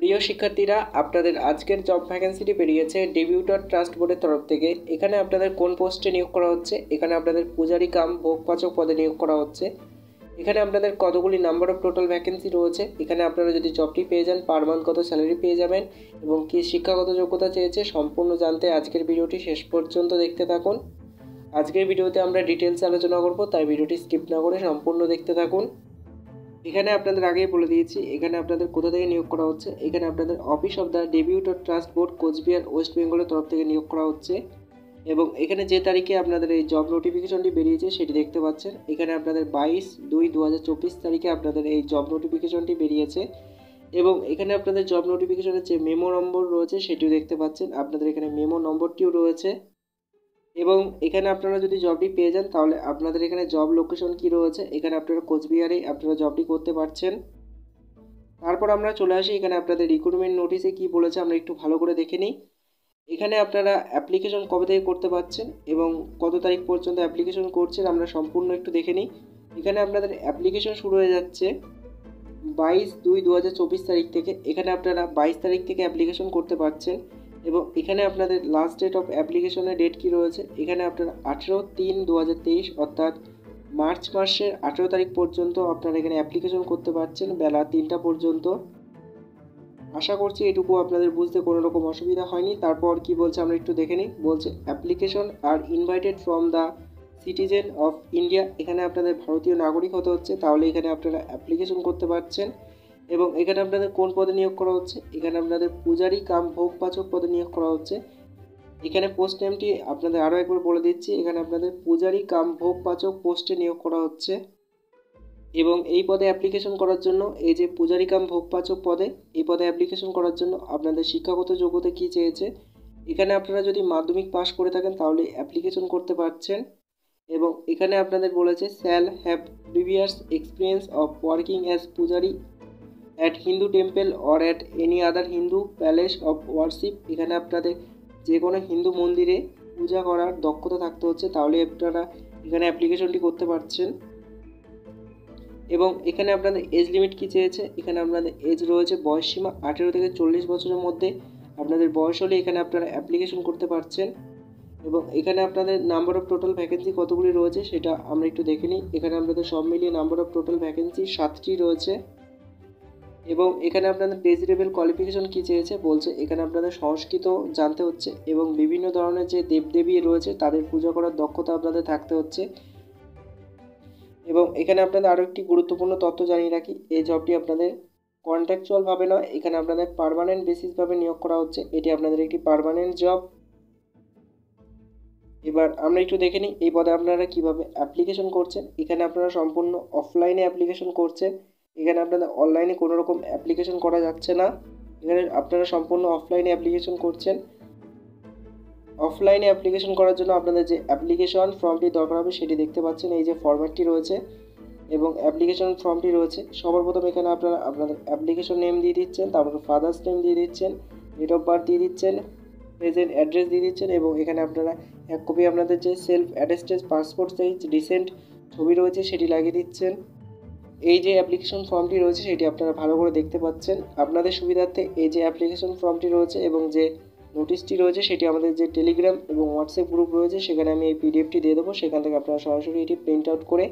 প্রিয় শিক্ষার্থীরা, আপনাদের আজকের জব ভ্যাকেন্সিটি বেরিয়েছে ডেবিউটার ট্রাস্ট বোর্ডের তরফ থেকে। এখানে আপনাদের কোন পোস্টে নিয়োগ করা হচ্ছে? এখানে আপনাদের পূজারি কাম ভোগপাচক পদে নিয়োগ করা হচ্ছে। এখানে আপনাদের কতগুলি নাম্বার অফ টোটাল ভ্যাকেন্সি রয়েছে, এখানে আপনারা যদি জবটি পেয়ে যান পার মান্থ কত স্যালারি পেয়ে যাবেন এবং কি শিক্ষাগত যোগ্যতা চেয়েছে সম্পূর্ণ জানতে আজকের ভিডিওটি শেষ পর্যন্ত দেখতে থাকুন। আজকের ভিডিওতে আমরা ডিটেলস আলোচনা করব, তাই ভিডিওটি স্কিপ না করে সম্পূর্ণ দেখতে থাকুন। এখানে আপনাদের আগেই বলে দিয়েছি এখানে আপনাদের কোথা থেকে নিয়োগ করা হচ্ছে। এখানে আপনাদের office of the Debottar trust board, Coochbehar, west বেঙ্গলের তরফ থেকে নিয়োগ করা হচ্ছে। এবং এখানে যে তারিখে আপনাদের এই জব নোটিফিকেশনটি বেরিয়েছে সেটি দেখতে পাচ্ছেন। এখানে আপনাদের 22/2/2024 তারিখে আপনাদের এই জব নোটিফিকেশনটি বেরিয়েছে। এবং এখানে আপনাদের জব নোটিফিকেশনের যে মেমো নম্বর রয়েছে সেটিও দেখতে পাচ্ছেন। আপনাদের এখানে মেমো নম্বরটিও রয়েছে। এবং এখানে আপনারা যদি জবটি পেয়ে যান তাহলে আপনাদের এখানে জব লোকেশন কি রয়েছে, এখানে আপনারা কোচবিহারে আপনারা জবটি করতে পারছেন। তারপর আমরা চলে আসি এখানে আপনাদের রিক্রুটমেন্ট নোটিশে কি বলেছে আমরা একটু ভালো করে দেখে নিই। এখানে আপনারা অ্যাপ্লিকেশন কবে থেকে করতে পারছেন এবং কত তারিখ পর্যন্ত অ্যাপ্লিকেশন করছেন আমরা সম্পূর্ণ একটু দেখে নিই। এখানে আপনাদের অ্যাপ্লিকেশন শুরু হয়ে যাচ্ছে 22/2/2024 তারিখ থেকে। এখানে আপনারা 22 তারিখ থেকে অ্যাপ্লিকেশন করতে পারছেন। এবং এখানে আপনাদের লাস্ট ডেট অফ অ্যাপ্লিকেশনের ডেট কি রয়েছে, এখানে আপনারা 18/3/2023 অর্থাৎ মার্চ মাসের 18 তারিখ পর্যন্ত আপনারা এখানে অ্যাপ্লিকেশন করতে পারছেন বেলা 3টা পর্যন্ত। আশা করছি এটুকু আপনাদের বুঝতে কোনো রকম অসুবিধা হয়নি। তারপর কি বলছে আমরা একটু দেখে নিই। বলছে application are invited from the citizen of India. এখানে আপনাদের ভারতীয় নাগরিক হতে হচ্ছে, তাহলে এখানে আপনারা অ্যাপ্লিকেশন করতে পারছেন। এবং এখানে আপনাদের কোন পদে নিয়োগ করা হচ্ছে, এখানে আপনাদের পূজারি কাম ভোগপাচক পদে নিয়োগ করা হচ্ছে। এখানে পোস্ট নেমটি আপনাদের আরও একবার বলে দিচ্ছি, এখানে আপনাদের পূজারি কাম ভোগপাচক পোস্টে নিয়োগ করা হচ্ছে। এবং এই পদে অ্যাপ্লিকেশন করার জন্য এই যে পূজারি কাম ভোগপাচক পদে, এই পদে অ্যাপ্লিকেশন করার জন্য আপনাদের শিক্ষাগত যোগ্যতা কী চেয়েছে, এখানে আপনারা যদি মাধ্যমিক পাস করে থাকেন তাহলে অ্যাপ্লিকেশন করতে পারছেন। এবং এখানে আপনাদের বলেছে shall have previous experience of working as pujari at Hindu temple or at any other Hindu palace of worship. এখানে আপনাদের যে কোনো হিন্দু মন্দিরে পূজা করার দক্ষতা থাকতে হচ্ছে, তাহলে আপনারা এখানে অ্যাপ্লিকেশনটি করতে পারছেন। এবং এখানে আপনাদের এজ লিমিট কী চেয়েছে, এখানে আপনাদের এজ রয়েছে বয়সসীমা 18 থেকে 40 বছরের মধ্যে আপনাদের বয়স হলে এখানে আপনারা অ্যাপ্লিকেশন করতে পারছেন। এবং এখানে আপনাদের নাম্বার অফ টোটাল ভ্যাকেন্সি কতগুলি রয়েছে সেটা আমরা একটু দেখে নিই। এখানে আপনাদের সব মিলিয়ে নাম্বার অফ টোটাল ভ্যাকেন্সি 7টি রয়েছে। এবং এখানে আপনাদের ডেজিরেবল কোয়ালিফিকেশন কী চেয়েছে, বলছে এখানে আপনাদের সংস্কৃত জানতে হচ্ছে এবং বিভিন্ন ধরনের যে দেবদেবী রয়েছে তাদের পূজা করার দক্ষতা আপনাদের থাকতে হচ্ছে। এবং এখানে আপনাদের আরও একটি গুরুত্বপূর্ণ তথ্য জানিয়ে রাখি, এই জবটি আপনাদের কন্ট্রাকচুয়ালভাবে নয়, এখানে আপনাদের পার্মানেন্ট বেসিসভাবে নিয়োগ করা হচ্ছে। এটি আপনাদের একটি পার্মানেন্ট জব। এবার আমরা একটু দেখে নিই এই পদে আপনারা কীভাবে অ্যাপ্লিকেশন করছেন। এখানে আপনারা সম্পূর্ণ অফলাইনে অ্যাপ্লিকেশন করছেন, এখানে আপনাদের অনলাইনে কোনো রকম অ্যাপ্লিকেশন করা যাচ্ছে না। এখানে আপনারা সম্পূর্ণ অফলাইনে অ্যাপ্লিকেশন করছেন। অফলাইনে অ্যাপ্লিকেশন করার জন্য আপনাদের যে অ্যাপ্লিকেশন ফর্মটি দরকার হবে সেটি দেখতে পাচ্ছেন, এই যে ফরম্যাটটি রয়েছে এবং অ্যাপ্লিকেশন ফর্মটি রয়েছে। সবার প্রথম এখানে আপনারা আপনাদের অ্যাপ্লিকেশন নেম দিয়ে দিচ্ছেন, তারপর ফাদার্স নেম দিয়ে দিচ্ছেন, ডেট অফ বার্থ দিয়ে দিচ্ছেন, প্রেজেন্ট অ্যাড্রেস দিয়ে দিচ্ছেন। এবং এখানে আপনারা এক কপি আপনাদের যে self attested passport size recent ছবি রয়েছে সেটি লাগিয়ে দিচ্ছেন। এই যে অ্যাপ্লিকেশন ফর্মটি রয়েছে সেটি আপনারা ভালো করে দেখতে পাচ্ছেন। আপনাদের সুবিধার্থে এই যে অ্যাপ্লিকেশন ফর্মটি রয়েছে এবং যে নোটিশটি রয়েছে সেটি আমাদের যে টেলিগ্রাম এবং হোয়াটসঅ্যাপ গ্রুপ রয়েছে সেখানে আমি এই পিডিএফটি দিয়ে দেবো, সেখান থেকে আপনারা সরাসরি এটি প্রিন্ট আউট করে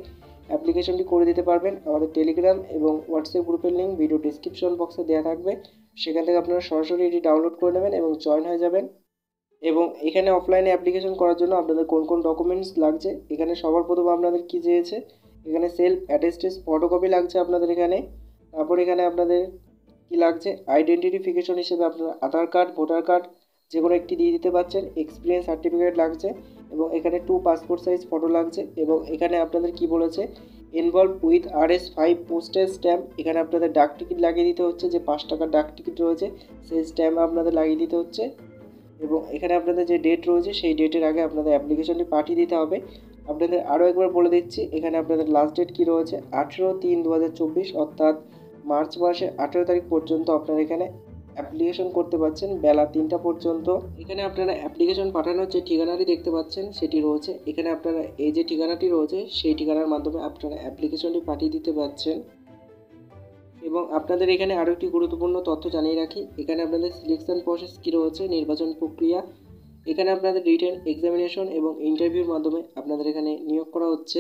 অ্যাপ্লিকেশনটি করে দিতে পারবেন। আমাদের টেলিগ্রাম এবং হোয়াটসঅ্যাপ গ্রুপের লিঙ্ক ভিডিও ডিসক্রিপশন বক্সে দেওয়া থাকবে, সেখান থেকে আপনারা সরাসরি এটি ডাউনলোড করে নেবেন এবং জয়েন হয়ে যাবেন। এবং এখানে অফলাইনে অ্যাপ্লিকেশন করার জন্য আপনাদের কোন কোন ডকুমেন্টস লাগছে, এখানে সবার প্রথম আপনাদের কী চেয়েছে, এখানে সেলফ অ্যাটেস্টেড ফটোকপি লাগছে আপনাদের এখানে। তারপর এখানে আপনাদের কি লাগছে, আইডেন্টিফিকেশন হিসেবে আপনার আধার কার্ড, ভোটার কার্ড যে কোনো একটি দিয়ে দিতে পারছেন। এক্সপিরিয়েন্স সার্টিফিকেট লাগছে এবং এখানে 2 পাসপোর্ট সাইজ ফটো লাগছে। এবং এখানে আপনাদের কি বলেছে, involve with RS5 postage stamp. এখানে আপনাদের ডাক টিকিট লাগিয়ে দিতে হচ্ছে, যে 5 টাকার ডাক টিকিট রয়েছে সেই স্ট্যাম্প আপনাদের লাগিয়ে দিতে হচ্ছে। এবং এখানে আপনাদের যে ডেট রয়েছে সেই ডেটের আগে আপনাদের অ্যাপ্লিকেশনটি পাঠিয়ে দিতে হবে। আপনাদের আরও একবার বলে দিচ্ছি, এখানে আপনাদের লাস্ট ডেট কী রয়েছে 18/3/2024 অর্থাৎ মার্চ মাসের 18 তারিখ পর্যন্ত আপনারা এখানে অ্যাপ্লিকেশন করতে পারছেন বেলা 3টা পর্যন্ত। এখানে আপনারা অ্যাপ্লিকেশন পাঠানোর যে ঠিকানাটি দেখতে পাচ্ছেন সেটি রয়েছে, এখানে আপনারা এই যে ঠিকানাটি রয়েছে সেই ঠিকানার মাধ্যমে আপনারা অ্যাপ্লিকেশনটি পাঠিয়ে দিতে পারছেন। এবং আপনাদের এখানে আরও একটি গুরুত্বপূর্ণ তথ্য জানিয়ে রাখি, এখানে আপনাদের সিলেকশন প্রসেস কী রয়েছে, নির্বাচন প্রক্রিয়া। এখানে আপনাদের রিটেন এক্সামিনেশন এবং ইন্টারভিউর মাধ্যমে আপনাদের এখানে নিয়োগ করা হচ্ছে।